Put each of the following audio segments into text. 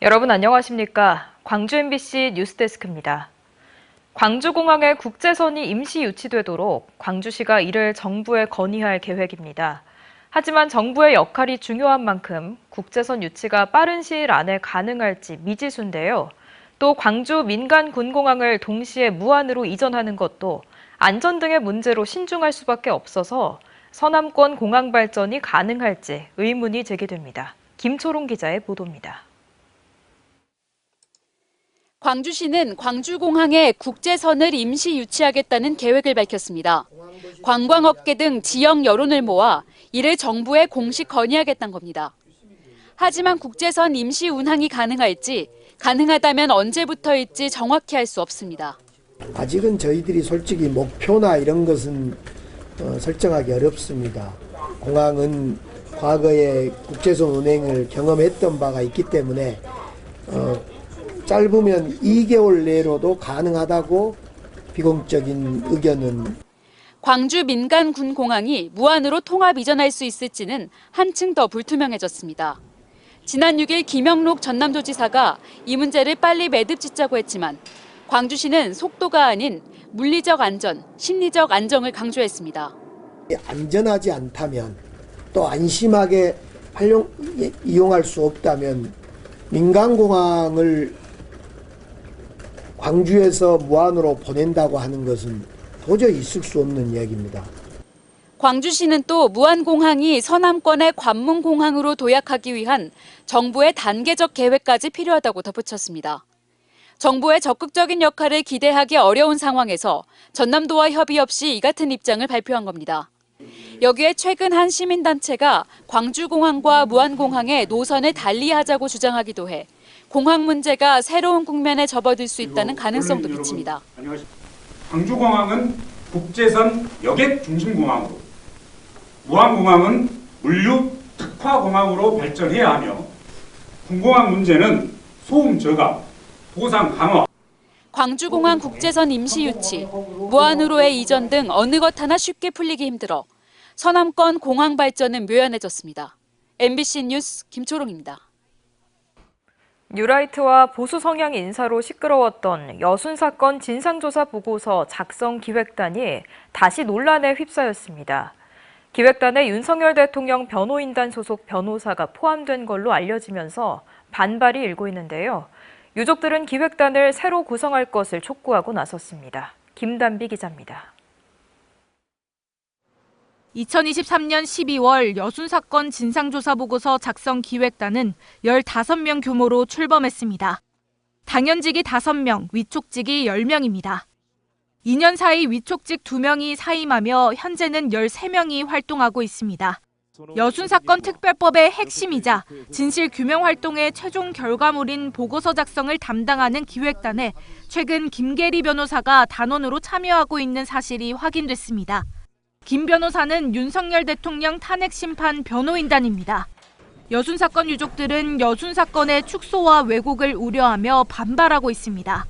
여러분 안녕하십니까? 광주 MBC 뉴스데스크입니다. 광주공항에 국제선이 임시 유치되도록 광주시가 이를 정부에 건의할 계획입니다. 하지만 정부의 역할이 중요한 만큼 국제선 유치가 빠른 시일 안에 가능할지 미지수인데요. 또 광주 민간 군공항을 동시에 무한으로 이전하는 것도 안전 등의 문제로 신중할 수밖에 없어서 서남권 공항 발전이 가능할지 의문이 제기됩니다. 김초롱 기자의 보도입니다. 광주시는 광주공항에 국제선을 임시 유치하겠다는 계획을 밝혔습니다. 관광업계 등 지역 여론을 모아 이를 정부에 공식 건의하겠다는 겁니다. 하지만 국제선 임시 운항이 가능하다면 언제부터일지 정확히 알 수 없습니다. 아직은 저희들이 솔직히 목표나 이런 것은 설정하기 어렵습니다. 공항은 과거에 국제선 운행을 경험했던 바가 있기 때문에 짧으면 2개월 내로도 가능하다고 비공적인 의견은. 광주 민간 군공항이 무한으로 통합 이전할 수 있을지는 한층 더 불투명해졌습니다. 지난 6일 김영록 전남도지사가 이 문제를 빨리 매듭 짓자고 했지만 광주시는 속도가 아닌 물리적 안전, 심리적 안정을 강조했습니다. 안전하지 않다면 또 안심하게 이용할 수 없다면 민간공항을 광주에서 무한으로 보낸다고 하는 것은 도저히 있을 수 없는 이야기입니다. 광주시는 또 무안공항이 서남권의 관문공항으로 도약하기 위한 정부의 단계적 계획까지 필요하다고 덧붙였습니다. 정부의 적극적인 역할을 기대하기 어려운 상황에서 전남도와 협의 없이 이 같은 입장을 발표한 겁니다. 여기에 최근 한 시민단체가 광주공항과 무안공항의 노선을 달리하자고 주장하기도 해 공항 문제가 새로운 국면에 접어들 수 있다는 가능성도 비칩니다. 광주공항은 국제선 여객 중심공항으로, 무안공항은 물류 특화공항으로 발전해야 하며 군공항 문제는 소음 저감, 보상 강화. 광주공항 국제선 임시 유치, 무안으로의 이전 등 어느 것 하나 쉽게 풀리기 힘들어 서남권 공항 발전은 묘연해졌습니다. MBC 뉴스 김초롱입니다. 뉴라이트와 보수 성향 인사로 시끄러웠던 여순 사건 진상조사 보고서 작성 기획단이 다시 논란에 휩싸였습니다. 기획단에 윤석열 대통령 변호인단 소속 변호사가 포함된 걸로 알려지면서 반발이 일고 있는데요. 유족들은 기획단을 새로 구성할 것을 촉구하고 나섰습니다. 김단비 기자입니다. 2023년 12월 여순 사건 진상조사 보고서 작성 기획단은 15명 규모로 출범했습니다. 당연직이 5명, 위촉직이 10명입니다. 2년 사이 위촉직 2명이 사임하며 현재는 13명이 활동하고 있습니다. 여순 사건 특별법의 핵심이자 진실 규명 활동의 최종 결과물인 보고서 작성을 담당하는 기획단에 최근 김계리 변호사가 단원으로 참여하고 있는 사실이 확인됐습니다. 김 변호사는 윤석열 대통령 탄핵 심판 변호인단입니다. 여순 사건 유족들은 여순 사건의 축소와 왜곡을 우려하며 반발하고 있습니다.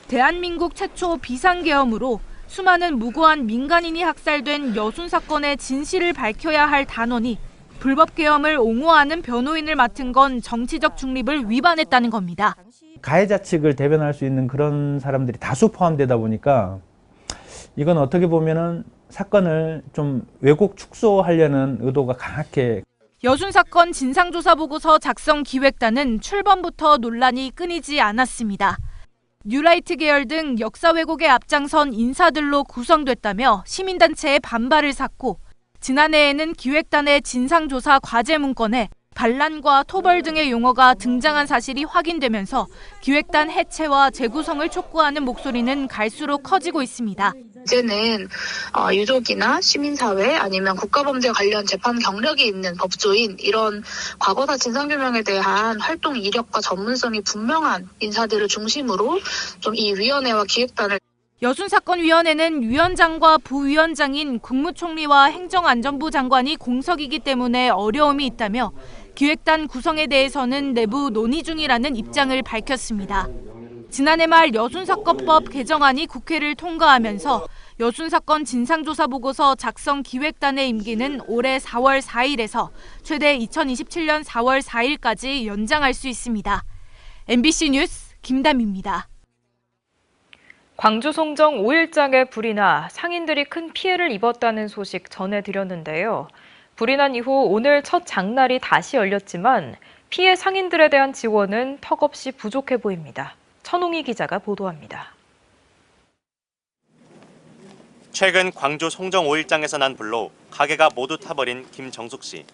대한민국 최초 비상계엄으로 수많은 무고한 민간인이 학살된 여순 사건의 진실을 밝혀야 할 단원이 불법 계엄을 옹호하는 변호인을 맡은 건 정치적 중립을 위반했다는 겁니다. 가해자 측을 대변할 수 있는 그런 사람들이 다수 포함되다 보니까 이건 어떻게 보면은 사건을 좀 왜곡 축소하려는 의도가 강하게. 여순 사건 진상조사 보고서 작성 기획단은 출범부터 논란이 끊이지 않았습니다. 뉴라이트 계열 등 역사 왜곡에 앞장선 인사들로 구성됐다며 시민단체의 반발을 샀고 지난해에는 기획단의 진상조사 과제 문건에 반란과 토벌 등의 용어가 등장한 사실이 확인되면서 기획단 해체와 재구성을 촉구하는 목소리는 갈수록 커지고 있습니다. 이제는 유족이나 시민사회 아니면 국가범죄 관련 재판 경력이 있는 법조인 이런 과거사 진상규명에 대한 활동 이력과 전문성이 분명한 인사들을 중심으로 좀 이 위원회와 기획단을. 여순 사건 위원회는 위원장과 부위원장인 국무총리와 행정안전부 장관이 공석이기 때문에 어려움이 있다며 기획단 구성에 대해서는 내부 논의 중이라는 입장을 밝혔습니다. 지난해 말 여순사건법 개정안이 국회를 통과하면서 여순사건 진상조사 보고서 작성 기획단의 임기는 올해 4월 4일에서 최대 2027년 4월 4일까지 연장할 수 있습니다. MBC 뉴스 김담입니다. 광주 송정 5일장에 불이 나 상인들이 큰 피해를 입었다는 소식 전해드렸는데요. 불이 난 이후 오늘 첫 장날이 다시 열렸지만 피해 상인들에 대한 지원은 턱없이 부족해 보입니다. 천홍희 기자가 보도합니다. 최근 광주 송정 5일장에서 난 불로 가게가 모두 타버린 김정숙 씨.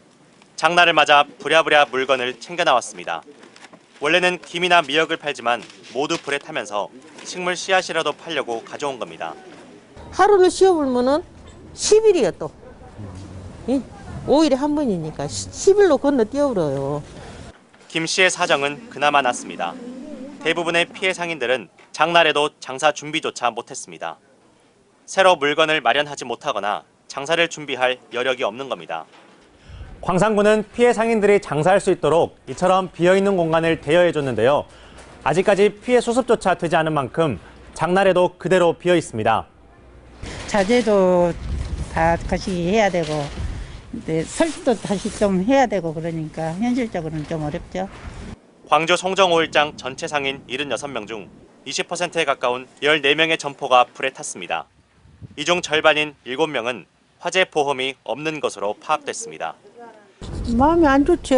장날을 맞아 부랴부랴 물건을 챙겨 나왔습니다. 원래는 김이나 미역을 팔지만 모두 불에 타면서 식물 씨앗이라도 팔려고 가져온 겁니다. 하루를 쉬어보면은 10일이야 또. 5일에 한 번이니까 10일로 건너뛰어버려요. 김 씨의 사정은 그나마 낫습니다. 대부분의 피해 상인들은 장날에도 장사 준비조차 못했습니다. 새로 물건을 마련하지 못하거나 장사를 준비할 여력이 없는 겁니다. 광산군은 피해 상인들이 장사할 수 있도록 이처럼 비어있는 공간을 대여해줬는데요. 아직까지 피해 수습조차 되지 않은 만큼 장날에도 그대로 비어 있습니다. 자재도 다 다시 해야 되고 설치도 다시 좀 해야 되고 그러니까 현실적으로는 좀 어렵죠. 광주 송정 5일장 전체 상인 76명 중 20%에 가까운 14명의 점포가 불에 탔습니다. 이 중 절반인 7명은 화재 보험이 없는 것으로 파악됐습니다. 마음이 안 좋지.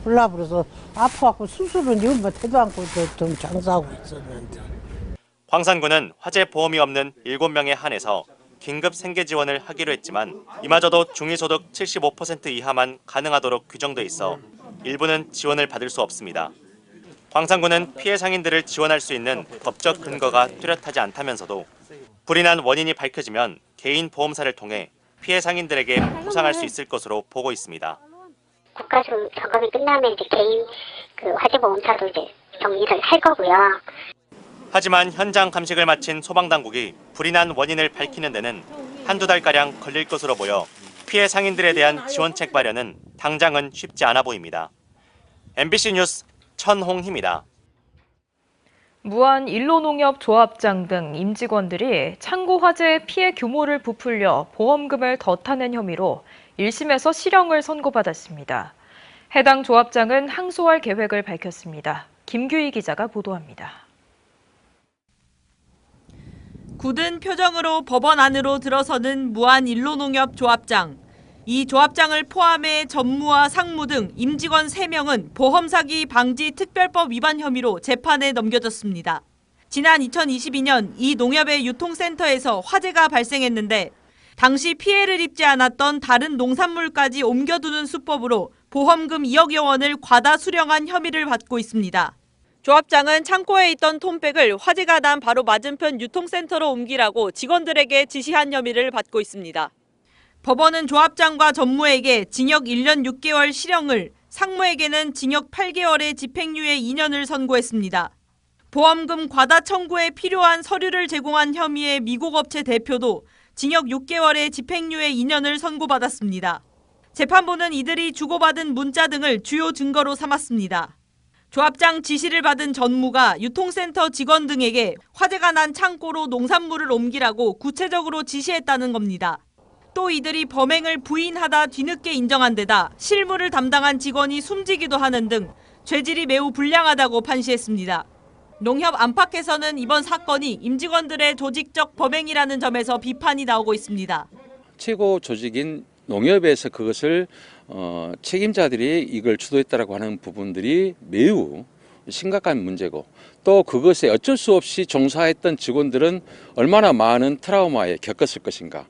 불나버려서 아파갖고 수술은 이거 대도 않고 좀 장사하고 있었는데. 광산군은 화재 보험이 없는 7명에 한해서 긴급 생계 지원을 하기로 했지만 이마저도 중위소득 75% 이하만 가능하도록 규정돼 있어 일부는 지원을 받을 수 없습니다. 광산군은 피해 상인들을 지원할 수 있는 법적 근거가 뚜렷하지 않다면서도 불이 난 원인이 밝혀지면 개인 보험사를 통해 피해 상인들에게 보상할 수 있을 것으로 보고 있습니다. 국가 점검이 끝나면 이제 개인 화재보험사도 이제 정리를 할 거고요. 하지만 현장 감식을 마친 소방당국이 불이 난 원인을 밝히는 데는 한두 달가량 걸릴 것으로 보여 피해 상인들에 대한 지원책 마련은 당장은 쉽지 않아 보입니다. MBC 뉴스 천홍희입니다. 무안 일로농협조합장 등 임직원들이 창고 화재의 피해 규모를 부풀려 보험금을 더 타낸 혐의로 1심에서 실형을 선고받았습니다. 해당 조합장은 항소할 계획을 밝혔습니다. 김규희 기자가 보도합니다. 굳은 표정으로 법원 안으로 들어서는 무안 일로농협 조합장. 이 조합장을 포함해 전무와 상무 등 임직원 3명은 보험사기 방지 특별법 위반 혐의로 재판에 넘겨졌습니다. 지난 2022년 이 농협의 유통센터에서 화재가 발생했는데 당시 피해를 입지 않았던 다른 농산물까지 옮겨두는 수법으로 보험금 2억여 원을 과다 수령한 혐의를 받고 있습니다. 조합장은 창고에 있던 톰백을 화재가 난 바로 맞은편 유통센터로 옮기라고 직원들에게 지시한 혐의를 받고 있습니다. 법원은 조합장과 전무에게 징역 1년 6개월 실형을, 상무에게는 징역 8개월의 집행유예 2년을 선고했습니다. 보험금 과다 청구에 필요한 서류를 제공한 혐의의 미국 업체 대표도 징역 6개월의 집행유예 2년을 선고받았습니다. 재판부는 이들이 주고받은 문자 등을 주요 증거로 삼았습니다. 조합장 지시를 받은 전무가 유통센터 직원 등에게 화재가 난 창고로 농산물을 옮기라고 구체적으로 지시했다는 겁니다. 또 이들이 범행을 부인하다 뒤늦게 인정한 데다 실무를 담당한 직원이 숨지기도 하는 등 죄질이 매우 불량하다고 판시했습니다. 농협 안팎에서는 이번 사건이 임직원들의 조직적 범행이라는 점에서 비판이 나오고 있습니다. 최고 조직인 농협에서 그것을 책임자들이 이걸 주도했다라고 하는 부분들이 매우 심각한 문제고 또 그것에 어쩔 수 없이 종사했던 직원들은 얼마나 많은 트라우마에 겪었을 것인가.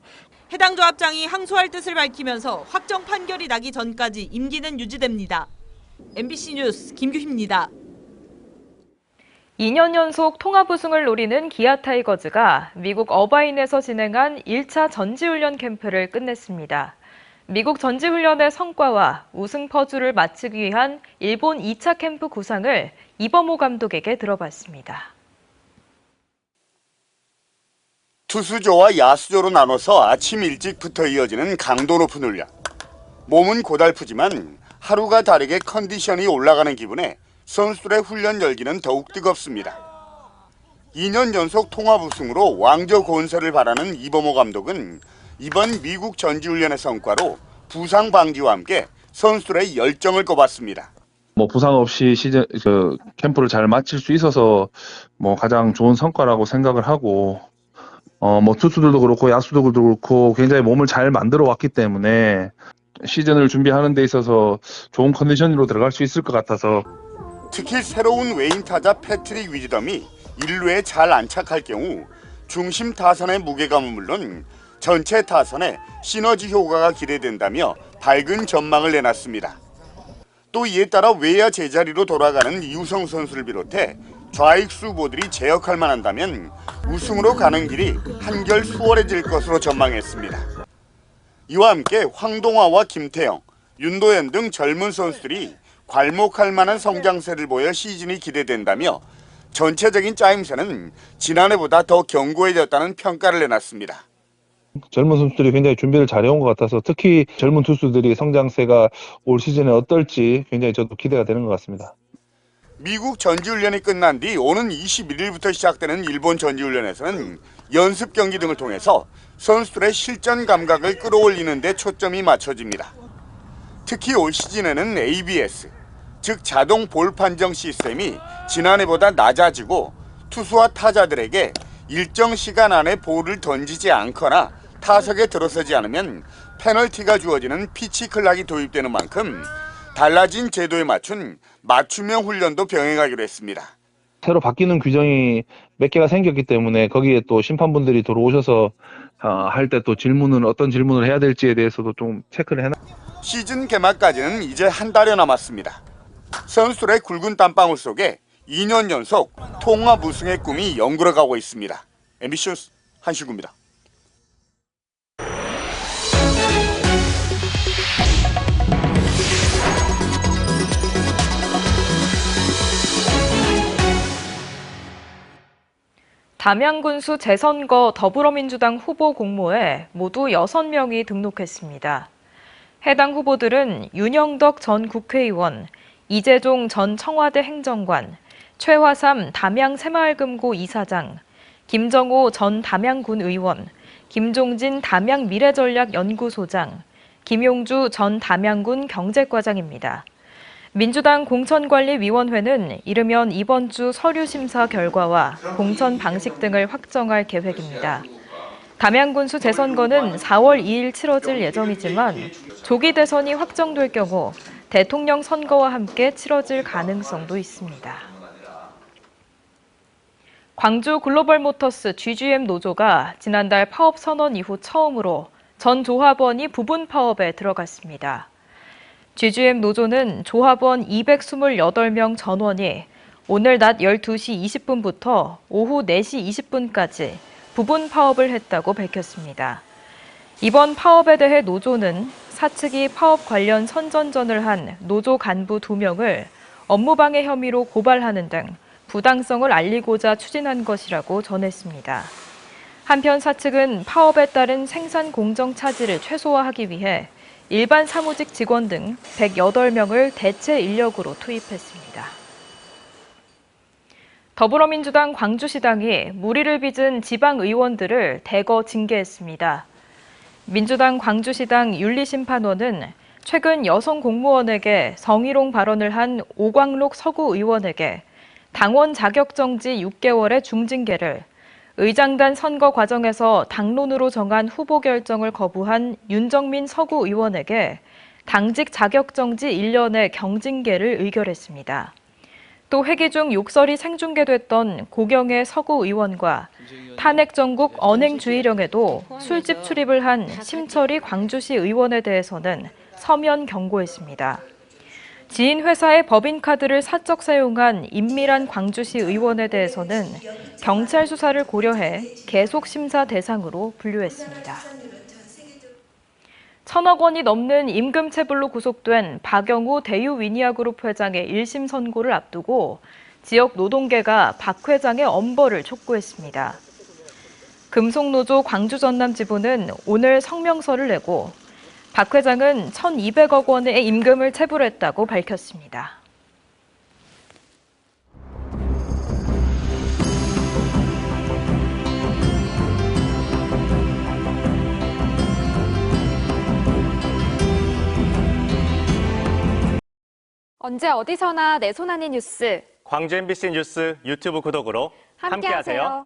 해당 조합장이 항소할 뜻을 밝히면서 확정 판결이 나기 전까지 임기는 유지됩니다. MBC 뉴스 김규희입니다. 2년 연속 통합 우승을 노리는 기아 타이거즈가 미국 어바인에서 진행한 1차 전지훈련 캠프를 끝냈습니다. 미국 전지훈련의 성과와 우승 퍼즐을 맞추기 위한 일본 2차 캠프 구상을 이범호 감독에게 들어봤습니다. 투수조와 야수조로 나눠서 아침 일찍부터 이어지는 강도 높은 훈련. 몸은 고달프지만 하루가 다르게 컨디션이 올라가는 기분에 선수들의 훈련 열기는 더욱 뜨겁습니다. 2년 연속 통합 우승으로 왕조 건설을 바라는 이범호 감독은 이번 미국 전지훈련의 성과로 부상 방지와 함께 선수들의 열정을 꼽았습니다. 부상 없이 캠프를 잘 마칠 수 있어서 가장 좋은 성과라고 생각을 하고, 투수들도 그렇고 야수들도 그렇고 굉장히 몸을 잘 만들어 왔기 때문에 시즌을 준비하는 데 있어서 좋은 컨디션으로 들어갈 수 있을 것 같아서. 특히 새로운 외인 타자 패트릭 위즈덤이 1루에 잘 안착할 경우 중심 타선의 무게감은 물론 전체 타선의 시너지 효과가 기대된다며 밝은 전망을 내놨습니다. 또 이에 따라 외야 제자리로 돌아가는 이우성 선수를 비롯해 좌익수 후보들이 제역할만 한다면 우승으로 가는 길이 한결 수월해질 것으로 전망했습니다. 이와 함께 황동화와 김태형, 윤도현 등 젊은 선수들이 괄목할 만한 성장세를 보여 시즌이 기대된다며 전체적인 짜임새는 지난해보다 더 견고해졌다는 평가를 내놨습니다. 젊은 선수들이 굉장히 준비를 잘해온 것 같아서 특히 젊은 투수들이 성장세가 올 시즌에 어떨지 굉장히 저도 기대가 되는 것 같습니다. 미국 전지훈련이 끝난 뒤 오는 21일부터 시작되는 일본 전지훈련에서는 연습 경기 등을 통해서 선수들의 실전 감각을 끌어올리는 데 초점이 맞춰집니다. 특히 올 시즌에는 ABS, 즉 자동 볼 판정 시스템이 지난해보다 낮아지고 투수와 타자들에게 일정 시간 안에 볼을 던지지 않거나 타석에 들어서지 않으면 페널티가 주어지는 피치 클락이 도입되는 만큼 달라진 제도에 맞춘 맞춤형 훈련도 병행하기로 했습니다. 새로 바뀌는 규정이 몇 개가 생겼기 때문에 거기에 또 심판분들이 들어오셔서 할 때 또 어떤 질문을 해야 될지에 대해서도 좀 체크를 해놔. 시즌 개막까지는 이제 한 달여 남았습니다. 선수들의 굵은 땀방울 속에 2년 연속 통합 우승의 꿈이 연그러가고 있습니다. MBC 뉴스 한시구입니다. 담양군수 재선거 더불어민주당 후보 공모에 모두 6명이 등록했습니다. 해당 후보들은 윤영덕 전 국회의원, 이재종 전 청와대 행정관, 최화삼 담양 새마을금고 이사장, 김정호 전 담양군 의원, 김종진 담양 미래전략연구소장, 김용주 전 담양군 경제과장입니다. 민주당 공천관리위원회는 이르면 이번 주 서류 심사 결과와 공천 방식 등을 확정할 계획입니다. 담양군수 재선거는 4월 2일 치러질 예정이지만 조기 대선이 확정될 경우 대통령 선거와 함께 치러질 가능성도 있습니다. 광주 글로벌모터스 GGM 노조가 지난달 파업 선언 이후 처음으로 전 조합원이 부분 파업에 들어갔습니다. GGM 노조는 조합원 228명 전원이 오늘 낮 12시 20분부터 오후 4시 20분까지 부분 파업을 했다고 밝혔습니다. 이번 파업에 대해 노조는 사측이 파업 관련 선전전을 한 노조 간부 2명을 업무방해 혐의로 고발하는 등 부당성을 알리고자 추진한 것이라고 전했습니다. 한편 사측은 파업에 따른 생산 공정 차질을 최소화하기 위해 일반 사무직 직원 등 108명을 대체 인력으로 투입했습니다. 더불어민주당 광주시당이 무리를 빚은 지방의원들을 대거 징계했습니다. 민주당 광주시당 윤리심판원은 최근 여성 공무원에게 성희롱 발언을 한 오광록 서구의원에게 당원 자격정지 6개월의 중징계를, 의장단 선거 과정에서 당론으로 정한 후보 결정을 거부한 윤정민 서구 의원에게 당직 자격정지 1년의 경징계를 의결했습니다. 또 회기 중 욕설이 생중계됐던 고경의 서구 의원과 탄핵 전국 언행주의령에도 술집 출입을 한 심철희 광주시 의원에 대해서는 서면 경고했습니다. 지인 회사의 법인카드를 사적 사용한 임미란 광주시 의원에 대해서는 경찰 수사를 고려해 계속 심사 대상으로 분류했습니다. 1,000억 원이 넘는 임금 체불로 구속된 박영우 대유위니아그룹 회장의 1심 선고를 앞두고 지역 노동계가 박 회장의 엄벌을 촉구했습니다. 금속노조 광주 전남 지부는 오늘 성명서를 내고 박 회장은 1,200억 원의 임금을 체불했다고 밝혔습니다. 언제 어디서나 내 손 안의 뉴스. 광주 MBC 뉴스 유튜브 구독으로 함께하세요.